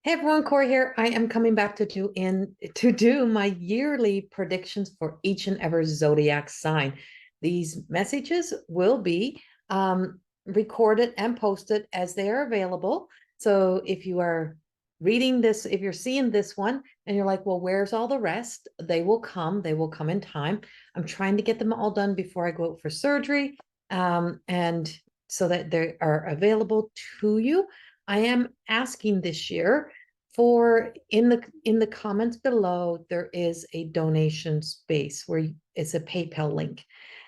Hey everyone, Corey here. I am coming back to do my yearly predictions for each and every zodiac sign. These messages will be recorded and posted as they are available. So if you are reading this, if you're seeing this one and you're like, well, where's all the rest? They will come. They will come in time. I'm trying to get them all done before I go out for surgery, and so that they are available to you. I am asking this year for in the comments below, there is a donation space where it's a PayPal link.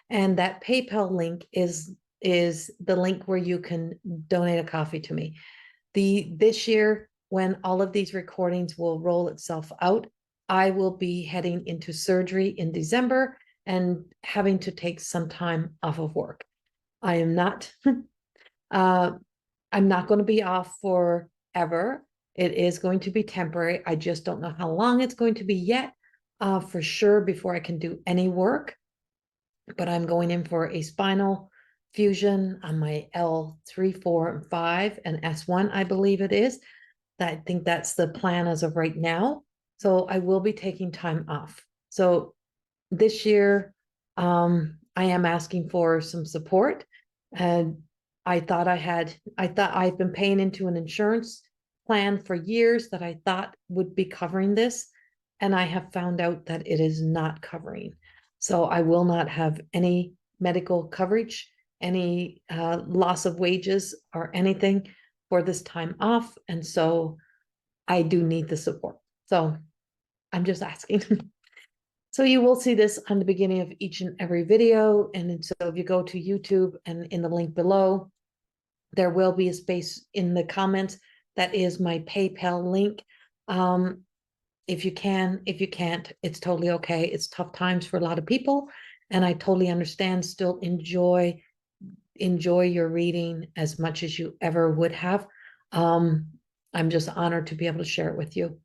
And that PayPal link is the link where you can donate a coffee to me. This year, when all of these recordings will roll itself out, I will be heading into surgery in December and having to take some time off of work. I am not I'm not going to be off forever. It is going to be temporary. I just don't know how long it's going to be yet, for sure, before I can do any work. But I'm going in for a spinal fusion on my L3, 4, and 5, and S1, I believe it is. I think that's the plan as of right now. So I will be taking time off. So this year, I am asking for some support. And I thought I've been paying into an insurance plan for years that I thought would be covering this. And I have found out that it is not covering. So I will not have any medical coverage, any loss of wages or anything for this time off. And so I do need the support. So I'm just asking. So you will see this on the beginning of each and every video. And so if you go to YouTube and in the link below, there will be a space in the comments that is my PayPal link. If you can, if you can't, it's totally okay. It's tough times for a lot of people, and I totally understand. Still enjoy your reading as much as you ever would have. I'm just honored to be able to share it with you.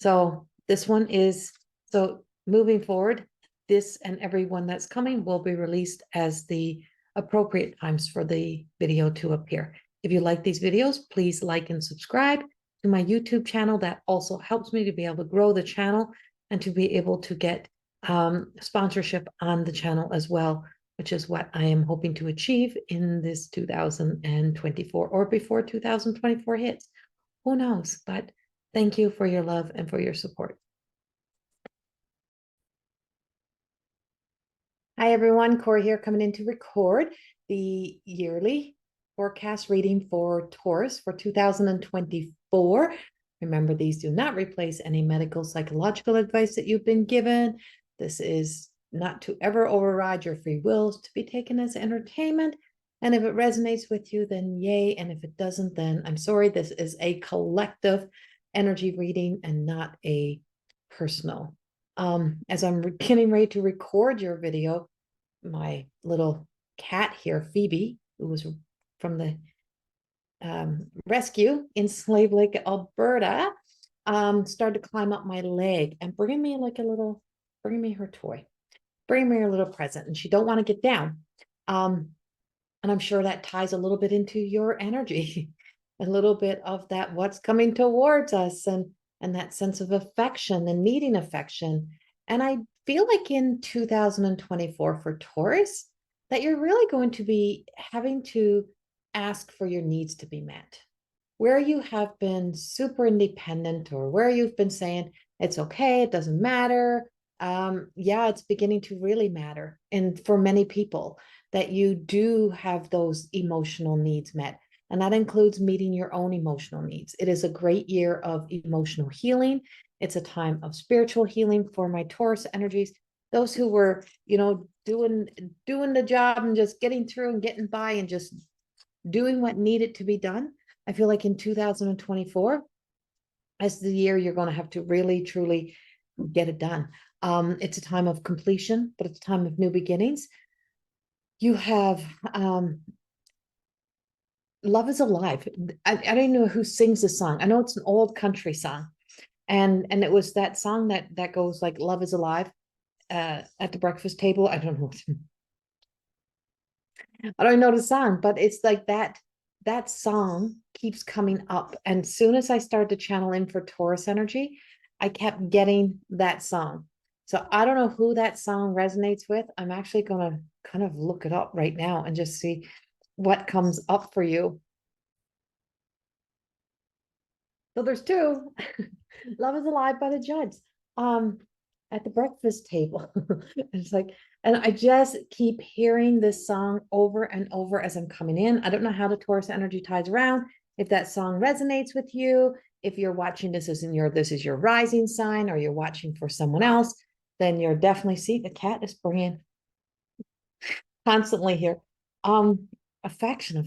So this one is, so moving forward, this and every one that's coming will be released as the appropriate times for the video to appear. If you like these videos, please like and subscribe to my YouTube channel. That also helps me to be able to grow the channel and to be able to get sponsorship on the channel as well, which is what I am hoping to achieve in this 2024 or before 2024 hits. Who knows? But thank you for your love and for your support. Hi, everyone. Corrie here, coming in to record the yearly forecast reading for Taurus for 2024. Remember, these do not replace any medical, psychological advice that you've been given. This is not to ever override your free wills, to be taken as entertainment. And if it resonates with you, then yay. And if it doesn't, then I'm sorry. This is a collective energy reading and not a personal. As I'm getting ready to record your video, my little cat here, Phoebe, who was from the rescue in Slave Lake, Alberta, started to climb up my leg and bringing me her toy, bringing me her little present, and she don't want to get down. And I'm sure that ties a little bit into your energy, a little bit of that, what's coming towards us, and that sense of affection and needing affection. And I feel like in 2024 for Taurus, that you're really going to be having to ask for your needs to be met. Where you have been super independent, or where you've been saying, it's okay, it doesn't matter. Yeah, it's beginning to really matter. And for many people, that you do have those emotional needs met. And that includes meeting your own emotional needs. It is a great year of emotional healing. It's a time of spiritual healing for my Taurus energies. Those who were, doing the job and just getting through and getting by and just doing what needed to be done. I feel like in 2024, as the year, you're going to have to really, truly get it done. It's a time of completion, but it's a time of new beginnings. You have Love is Alive. I don't know who sings the song. I know it's an old country song. And it was that song that goes like, love is alive at the breakfast table. I don't know. I don't know the song, but it's like that that song keeps coming up. And soon as I started to channel in for Taurus energy, I kept getting that song. So I don't know who that song resonates with. I'm actually going to kind of look it up right now and just see what comes up for you. So there's two. Love is Alive by the Judds. At the breakfast table. It's like, and I just keep hearing this song over and over as I'm coming in. I don't know how the Taurus energy ties around. If that song resonates with you, if you're watching this is your rising sign, or you're watching for someone else, then you're definitely, see, the cat is bringing constantly here. Affection.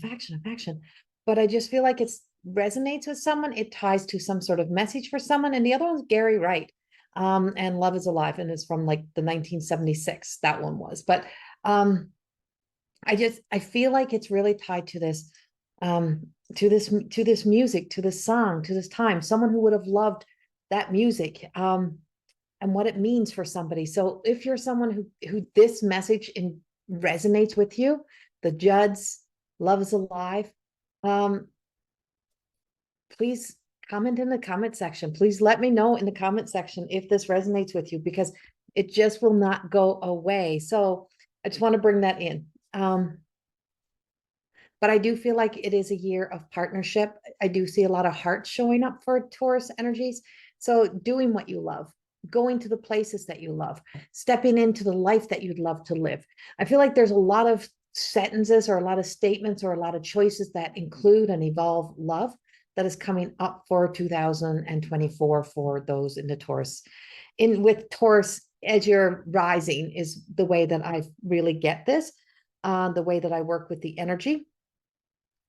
But I just feel like it's resonates with someone. It ties to some sort of message for someone. And the other one's Gary Wright. And Love is Alive, and it's from like the 1976, that one was. But I feel like it's really tied to this, to this music, to this song, to this time, someone who would have loved that music. And what it means for somebody. So if you're someone who this message resonates with you, the Judds, Love is Alive, please comment in the comment section. Please let me know in the comment section if this resonates with you, because it just will not go away. So I just want to bring that in. But I do feel like it is a year of partnership. I do see a lot of hearts showing up for Taurus energies. So doing what you love, going to the places that you love, stepping into the life that you'd love to live. I feel like there's a lot of sentences or a lot of statements or a lot of choices that include and evolve love that is coming up for 2024 for those in the Taurus. With Taurus as your rising is the way that I really get this, the way that I work with the energy.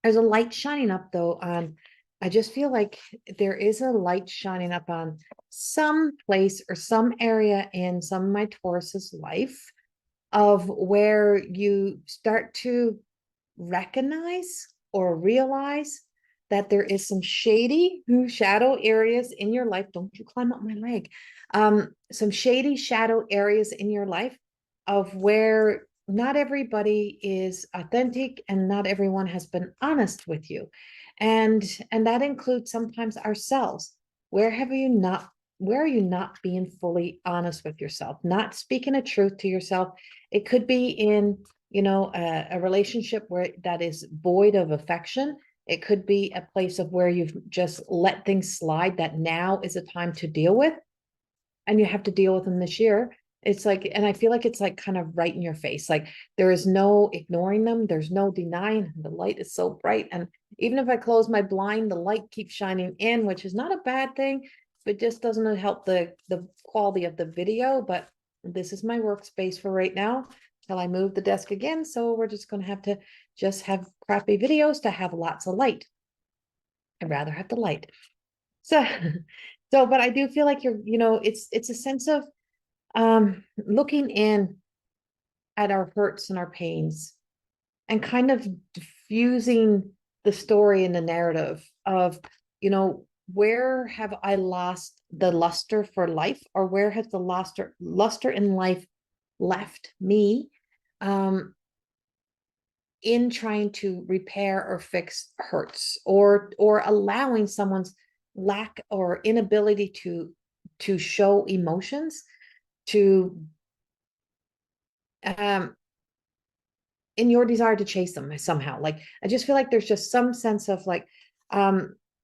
There's a light shining up though on, I just feel like there is a light shining up on some place or some area in some of my Taurus's life of where you start to recognize or realize that there is some shady shadow areas in your life. Don't you climb up my leg. Some shady shadow areas in your life of where not everybody is authentic and not everyone has been honest with you. And that includes sometimes ourselves. Where are you not being fully honest with yourself, not speaking a truth to yourself? It could be in, a relationship where that is void of affection. It could be a place of where you've just let things slide that now is a time to deal with, and you have to deal with them this year. It's like, and I feel like it's like kind of right in your face. Like there is no ignoring them. There's no denying. The light is so bright. And even if I close my blind, the light keeps shining in, which is not a bad thing, but just doesn't help the quality of the video. But this is my workspace for right now till I move the desk again. So we're just going to have to just have crappy videos to have lots of light. I'd rather have the light. So, but I do feel like it's a sense of looking in at our hurts and our pains and kind of diffusing the story and the narrative of, where have I lost the luster for life, or where has the luster in life left me in trying to repair or fix hurts, or allowing someone's lack or inability to show emotions to in your desire to chase them somehow. Like I just feel like there's just some sense of like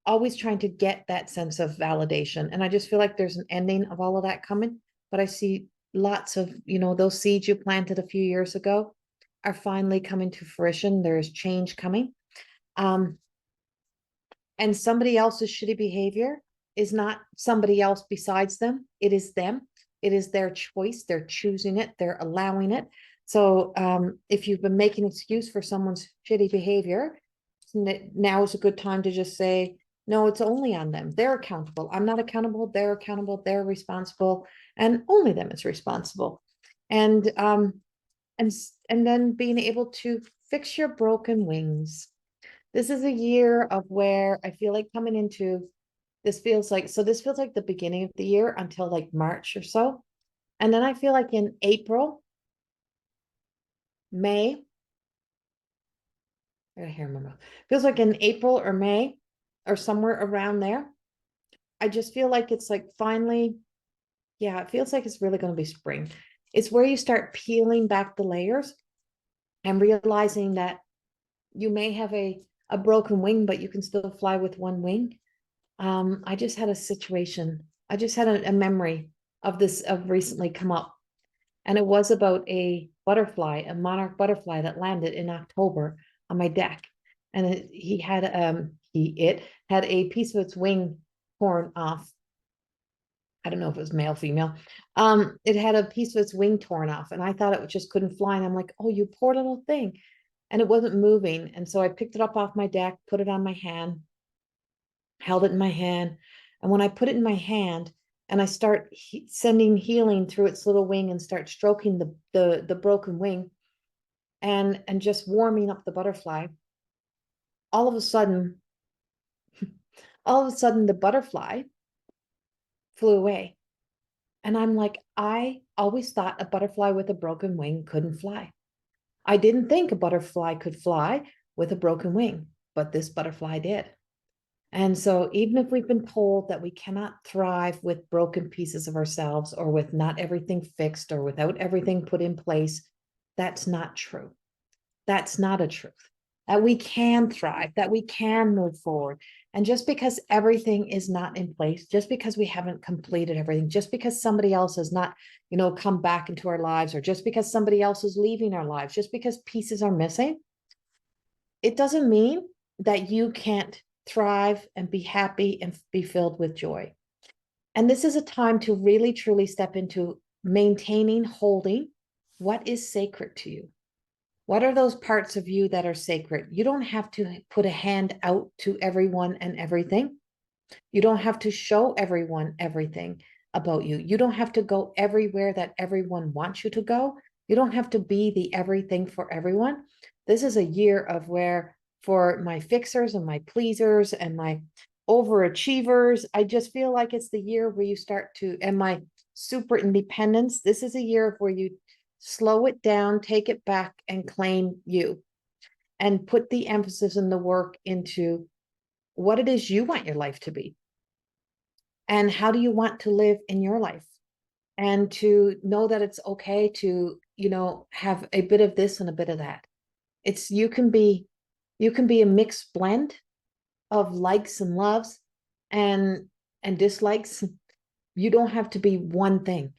always trying to get that sense of validation, and I just feel like there's an ending of all of that coming. But I see lots of those seeds you planted a few years ago are finally coming to fruition. There's change coming, and somebody else's shitty behavior is not somebody else besides them. It is them. It is their choice. They're choosing it. They're allowing it. So if you've been making an excuse for someone's shitty behavior, now is a good time to just say, no, it's only on them. They're accountable. I'm not accountable. They're accountable. They're responsible, and only them is responsible. And then being able to fix your broken wings. This is a year of where I feel like coming into this feels like the beginning of the year until like March or so. And then I feel like in April, May, I got hair in my mouth. Feels like in April or May or somewhere around there. I just feel like it's like finally, yeah, it feels like it's really going to be spring. It's where you start peeling back the layers and realizing that you may have a broken wing, but you can still fly with one wing. I just had a situation. I just had a memory of this of recently come up, and it was about a butterfly, a monarch butterfly that landed in October on my deck, and it had a piece of its wing torn off. I don't know if it was male, female. It had a piece of its wing torn off, and I thought it just couldn't fly. And I'm like, oh, you poor little thing. And it wasn't moving. And so I picked it up off my deck, put it on my hand, held it in my hand. And when I put it in my hand and I start sending healing through its little wing and start stroking the broken wing and just warming up the butterfly, all of a sudden, the butterfly flew away. And I'm like, I always thought a butterfly with a broken wing couldn't fly. I didn't think a butterfly could fly with a broken wing, but this butterfly did. And so even if we've been told that we cannot thrive with broken pieces of ourselves or with not everything fixed or without everything put in place, that's not true. That's not a truth. That we can thrive, that we can move forward. And just because everything is not in place, just because we haven't completed everything, just because somebody else has not, come back into our lives, or just because somebody else is leaving our lives, just because pieces are missing, it doesn't mean that you can't thrive and be happy and be filled with joy. And this is a time to really, truly step into maintaining, holding what is sacred to you. What are those parts of you that are sacred? You don't have to put a hand out to everyone and everything. You don't have to show everyone everything about you. You don't have to go everywhere that everyone wants you to go. You don't have to be the everything for everyone. This is a year of where, for my fixers and my pleasers and my overachievers, I just feel like it's the year where you start to, and my super independence, this is a year of where you slow it down, take it back, and claim you, and put the emphasis and the work into what it is you want your life to be. And how do you want to live in your life? And to know that it's okay to, have a bit of this and a bit of that. It's, you can be a mixed blend of likes and loves and dislikes. You don't have to be one thing.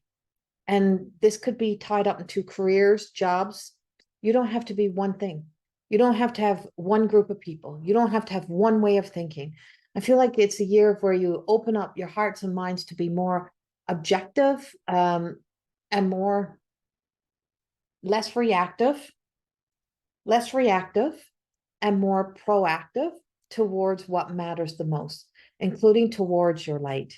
And this could be tied up into careers, jobs. You don't have to be one thing. You don't have to have one group of people. You don't have to have one way of thinking. I feel like it's a year where you open up your hearts and minds to be more objective, and more less reactive and more proactive towards what matters the most, including towards your light.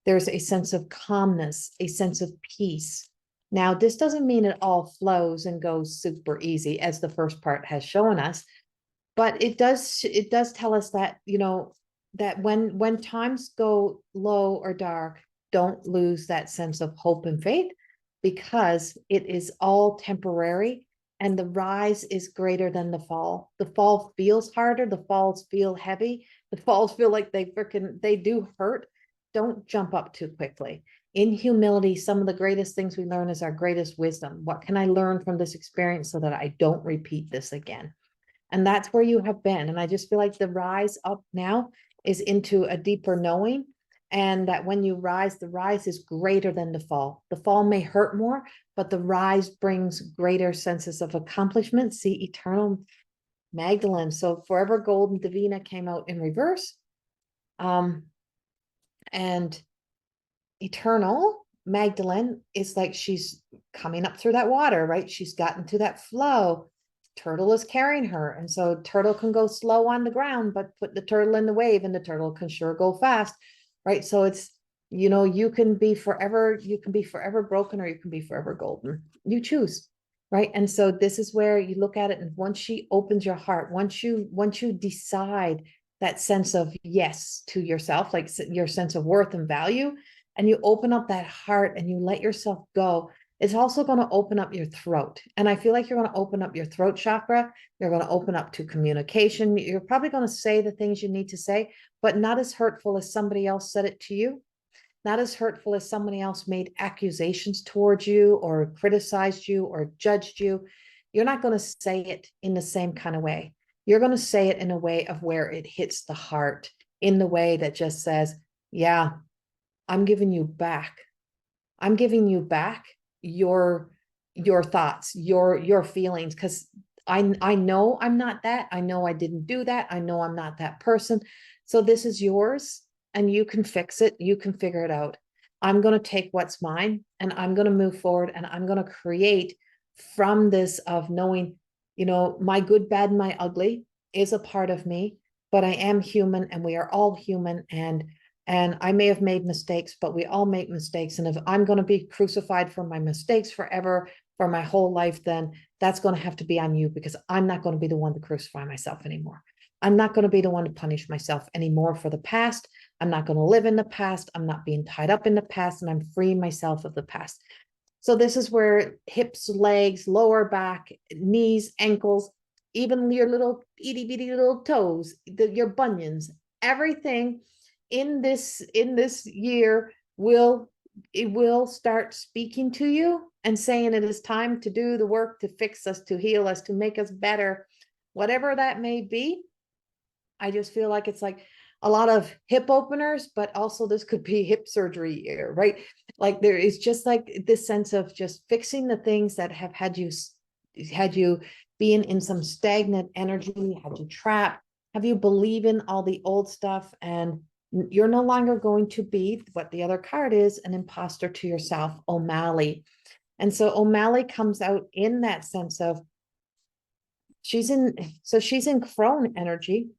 There's a sense of calmness, a sense of peace. Now, this doesn't mean it all flows and goes super easy, as the first part has shown us, but it does tell us that, that when times go low or dark, don't lose that sense of hope and faith, because it is all temporary and the rise is greater than the fall. The fall feels harder, the falls feel heavy, the falls feel like they do hurt. Don't jump up too quickly. In humility, some of the greatest things we learn is our greatest wisdom. What can I learn from this experience so that I don't repeat this again? And that's where you have been. And I just feel like the rise up now is into a deeper knowing, and that when you rise, the rise is greater than the fall. The fall may hurt more, but the rise brings greater senses of accomplishment. See, eternal Magdalene. So Forever Golden Divina came out in reverse. And eternal Magdalene is like she's coming up through that water, right? She's gotten to that flow. Turtle is carrying her. And so turtle can go slow on the ground, but put the turtle in the wave and the turtle can sure go fast, right? So it's, you can be forever broken, or you can be forever golden. You choose, right? And so this is where you look at it. And once she opens your heart, once you decide that sense of yes to yourself, like your sense of worth and value, and you open up that heart and you let yourself go, It's also going to open up your throat. And I feel like you're going to open up your throat chakra. You're going to open up to communication. You're probably going to say the things you need to say, but not as hurtful as somebody else said it to you. Not as hurtful as somebody else made accusations towards you or criticized you or judged you. You're not going to say it in the same kind of way. You're going to say it in a way of where it hits the heart, in the way that just says, yeah, I'm giving you back. I'm giving you back your thoughts, your feelings, because I know I'm not that. I know I didn't do that. I know I'm not that person. So this is yours and you can fix it. You can figure it out. I'm going to take what's mine and I'm going to move forward and I'm going to create from this of knowing, my good, bad, and my ugly is a part of me, but I am human and we are all human, and I may have made mistakes, but we all make mistakes. And if I'm going to be crucified for my mistakes forever, for my whole life, then that's going to have to be on you, because I'm not going to be the one to crucify myself anymore. I'm not going to be the one to punish myself anymore for the past. I'm not going to live in the past. I'm not being tied up in the past, and I'm freeing myself of the past. So this is where hips, legs, lower back, knees, ankles, even your little itty bitty little toes, your bunions, everything in this year will start speaking to you and saying it is time to do the work to fix us, to heal us, to make us better, whatever that may be. I just feel like it's like a lot of hip openers, but also this could be hip surgery year, right? Like there is just like this sense of just fixing the things that have had you being in some stagnant energy, had you trapped, have you believe in all the old stuff, and you're no longer going to be what the other card is, an imposter to yourself, O'Malley. And so O'Malley comes out in that sense of she's in crone energy,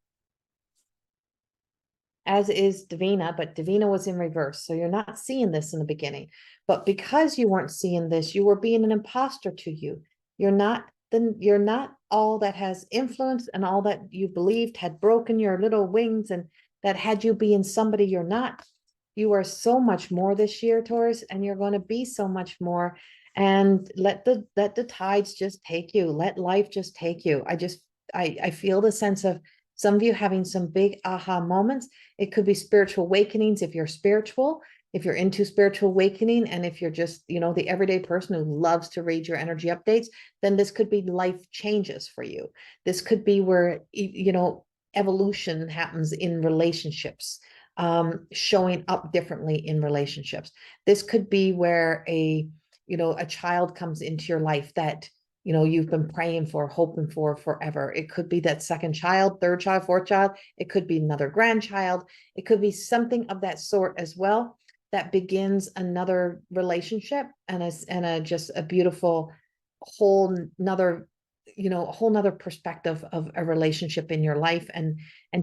as is Davina, but Davina was in reverse. So you're not seeing this in the beginning. But because you weren't seeing this, you were being an imposter to you. You're not all that has influence, and all that you believed had broken your little wings and that had you being somebody you're not. You are so much more this year, Taurus, and you're going to be so much more. And let the tides just take you. Let life just take you. I feel the sense of some of you having some big aha moments. It could be spiritual awakenings if you're spiritual, if you're into spiritual awakening, and if you're just, the everyday person who loves to read your energy updates, then this could be life changes for you. This could be where, evolution happens in relationships, showing up differently in relationships. This could be where a child comes into your life that you've been praying for, hoping for forever. It could be that second child, third child, fourth child. It could be another grandchild. It could be something of that sort as well, that begins another relationship and just a beautiful whole nother perspective of a relationship in your life, and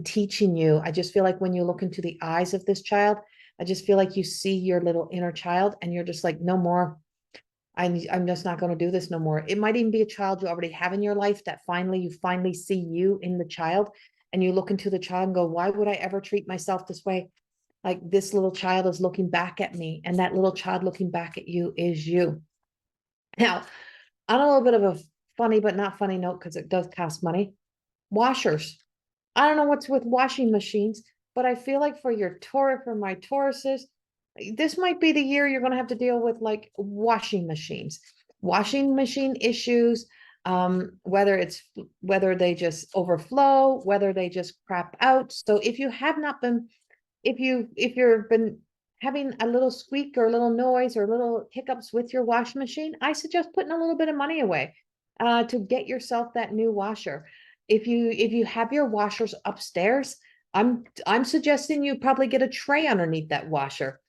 teaching you. I just feel like when you look into the eyes of this child, I just feel like you see your little inner child and you're just like, no more. I'm just not going to do this no more. It might even be a child you already have in your life that you finally see you in the child, and you look into the child and go, why would I ever treat myself this way? Like, this little child is looking back at me, and that little child looking back at you is you. Now, on a little bit of a funny but not funny note, because it does cost money, washers. I don't know what's with washing machines, but I feel like for my Tauruses, this might be the year you're going to have to deal with like washing machine issues, whether they just overflow, whether they just crap out. So if you've been having a little squeak or a little noise or little hiccups with your washing machine, I suggest putting a little bit of money away to get yourself that new washer. If you have your washers upstairs, I'm suggesting you probably get a tray underneath that washer,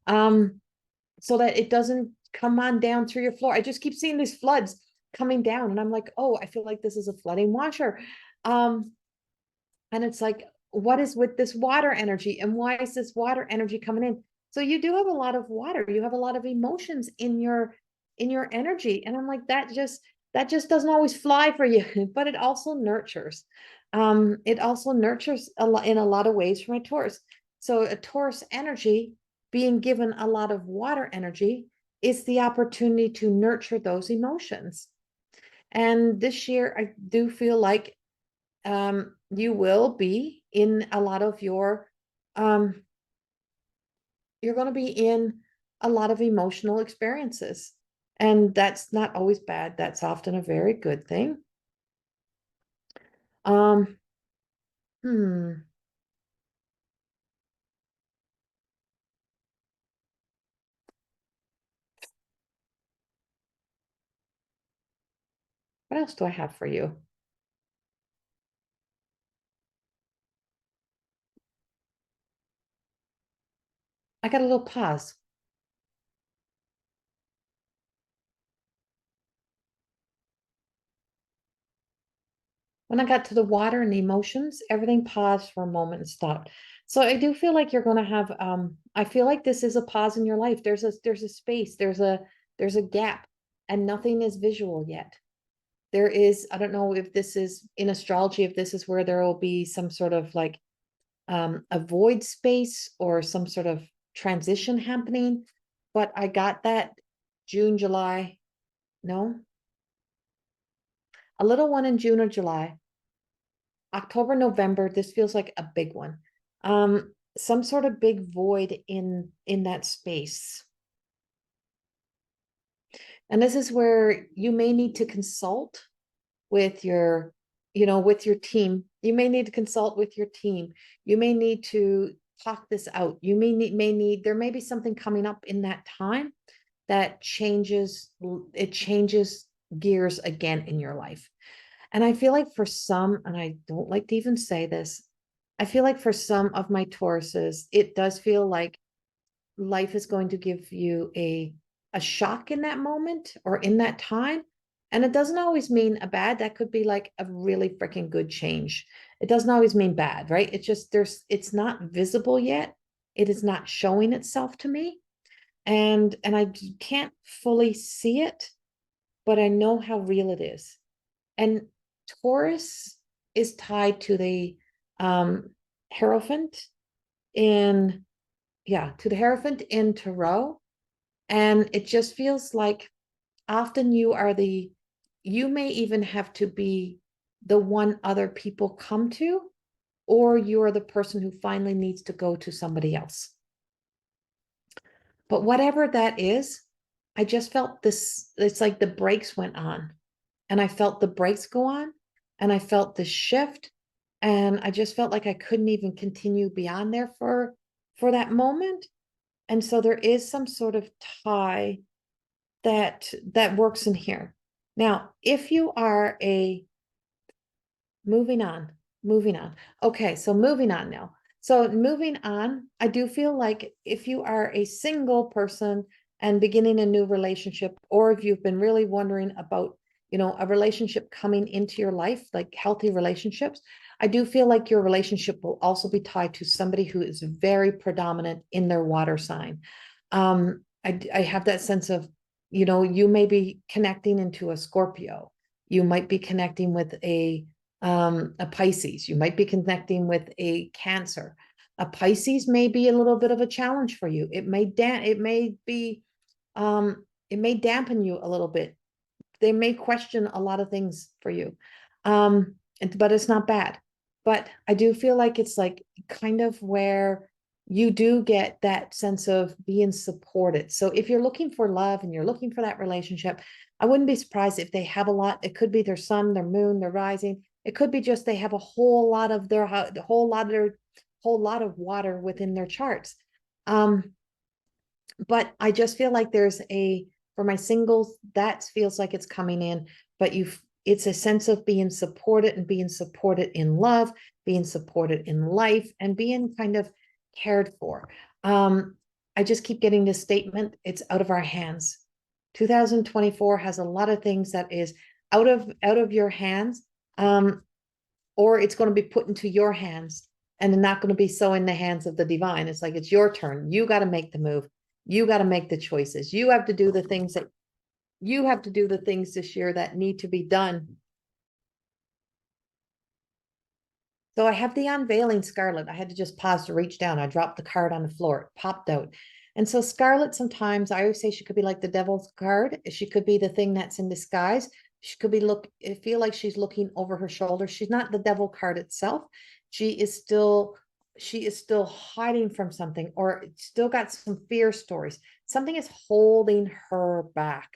so that it doesn't come on down through your floor. I just keep seeing these floods coming down, and I'm like, oh, I feel like this is a flooding washer. And it's like, what is with this water energy, and why is this water energy coming in? So you do have a lot of water. You have a lot of emotions in your energy, and I'm like, that just doesn't always fly for you, but it also nurtures. It also nurtures a lot in a lot of ways for my Taurus. So a Taurus energy being given a lot of water energy is the opportunity to nurture those emotions. And this year, I do feel like you will be in a lot of you're going to be in a lot of emotional experiences. And that's not always bad. That's often a very good thing. Um, hmm, what else do I have for you? I got a little pause. When I got to the water and the emotions, everything paused for a moment and stopped. So I do feel like you're going to have I feel like this is a pause in your life. There's a space, there's a gap, and nothing is visual yet. There is, I don't know if this is in astrology, if this is where there will be some sort of like a void space or some sort of transition happening. But I got that June, July, no, a little one in June or July. October, November, this feels like a big one. Some sort of big void in that space. And this is where you may need to consult with your, with your team. You may need to consult with your team. You may need to talk this out. You may need, there may be something coming up in that time that changes gears again in your life. And I feel like for some, and I don't like to even say this, I feel like for some of my Tauruses, it does feel like life is going to give you a shock in that moment or in that time. And it doesn't always mean a bad, that could be like a really freaking good change. It doesn't always mean bad, right? It's just it's not visible yet. It is not showing itself to me. And I can't fully see it, but I know how real it is. And Taurus is tied to the Hierophant in, yeah, to the Hierophant in Tarot. And it just feels like often you may even have to be the one other people come to, or you're the person who finally needs to go to somebody else. But whatever that is, I just felt this, it's like the brakes went on, and I felt the brakes go on, and I felt the shift, and I just felt like I couldn't even continue beyond there for that moment. And so there is some sort of tie that works in here. Now, if you are a moving on, moving on. Okay, so moving on now. So moving on, I do feel like if you are a single person and beginning a new relationship, or if you've been really wondering about, a relationship coming into your life, like healthy relationships, I do feel like your relationship will also be tied to somebody who is very predominant in their water sign. I have that sense of, you may be connecting into a Scorpio. You might be connecting with a Pisces. You might be connecting with a Cancer. A Pisces may be a little bit of a challenge for you. It may dampen you a little bit. They may question a lot of things for you. But it's not bad. But I do feel like it's like kind of where you do get that sense of being supported. So if you're looking for love and you're looking for that relationship, I wouldn't be surprised if they have a lot. It could be their sun, their moon, their rising. It could be just they have a whole lot of whole lot of water within their charts. But I just feel like for my singles, that feels like it's coming in, but it's a sense of being supported and being supported in love, being supported in life, and being kind of cared for. I just keep getting this statement, it's out of our hands. 2024 has a lot of things that is out of your hands, or it's going to be put into your hands and not going to be so in the hands of the divine. It's like, it's your turn. You got to make the move. You got to make the choices. You have to do the things this year that need to be done. So I have the unveiling scarlet. I had to just pause to reach down. I dropped the card on the floor. It popped out. And so Scarlet, sometimes I always say she could be like the devil's card. She could be the thing that's in disguise. She could be feel like she's looking over her shoulder. She's not the devil card itself. She is still hiding from something, or still got some fear stories. Something is holding her back.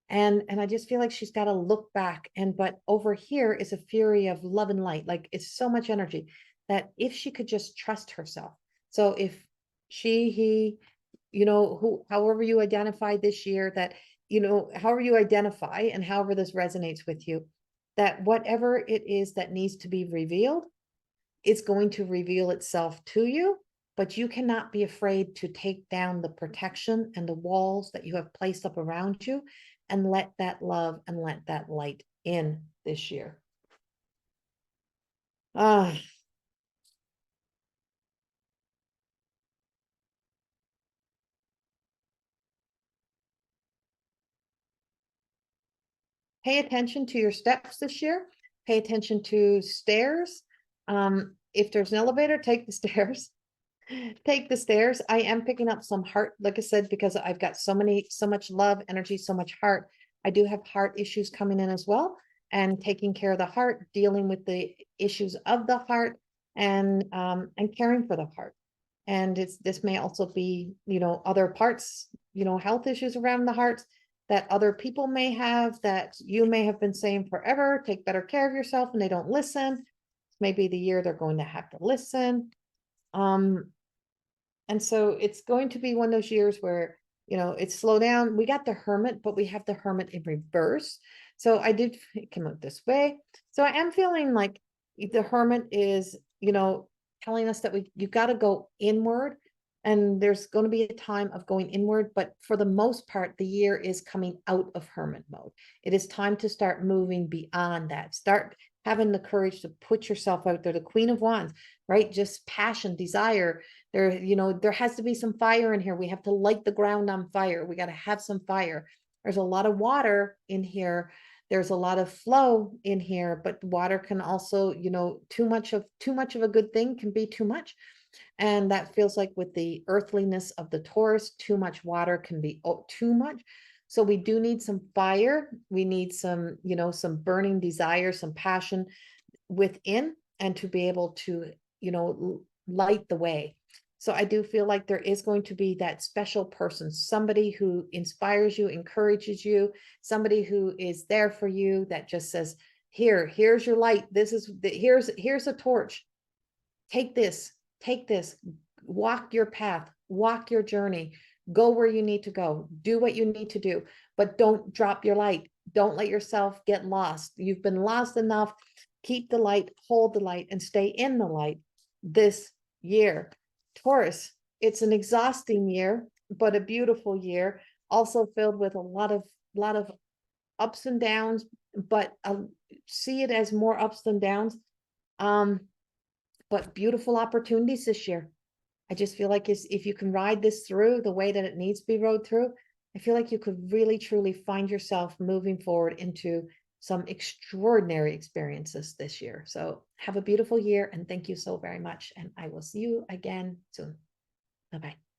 And I just feel like she's got to look back. But over here is a fury of love and light. Like, it's so much energy that if she could just trust herself. So if he, however you identify this year, that, however you identify and however this resonates with you, that whatever it is that needs to be revealed, it's going to reveal itself to you. But you cannot be afraid to take down the protection and the walls that you have placed up around you, and let that love and let that light in this year. Ah. Pay attention to your steps this year. Pay attention to stairs. If there's an elevator, take the stairs. Take the stairs. I am picking up some heart, like I said, because I've got so much love, energy, so much heart. I do have heart issues coming in as well, and taking care of the heart, dealing with the issues of the heart, and caring for the heart. And this may also be, other parts, health issues around the heart that other people may have, that you may have been saying forever, take better care of yourself, and they don't listen. Maybe the year they're going to have to listen. And so it's going to be one of those years where, it's slow down. We got the Hermit, but we have the Hermit in reverse. So I did come out this way. So I am feeling like the Hermit is, telling us that you got to go inward, and there's going to be a time of going inward. But for the most part, the year is coming out of Hermit mode. It is time to start moving beyond that. Start having the courage to put yourself out there. The Queen of Wands, right? Just passion, desire. There has to be some fire in here. We have to light the ground on fire. We got to have some fire. There's a lot of water in here. There's a lot of flow in here, but water can also, too much of a good thing can be too much. And that feels like with the earthliness of the Taurus, too much water can be too much. So we do need some fire. We need some, some burning desire, some passion within, and to be able to, light the way. So I do feel like there is going to be that special person, somebody who inspires you, encourages you, somebody who is there for you, that just says, here's your light. Here's a torch. Take this, walk your path, walk your journey, go where you need to go, do what you need to do, but don't drop your light. Don't let yourself get lost. You've been lost enough. Keep the light, hold the light, and stay in the light this year. Taurus, it's an exhausting year, but a beautiful year, also filled with a lot of ups and downs, but see it as more ups than downs. But beautiful opportunities this year. I just feel like if you can ride this through the way that it needs to be rode through, I feel like you could really, truly find yourself moving forward into some extraordinary experiences this year. So have a beautiful year, and thank you so very much. And I will see you again soon. Bye-bye.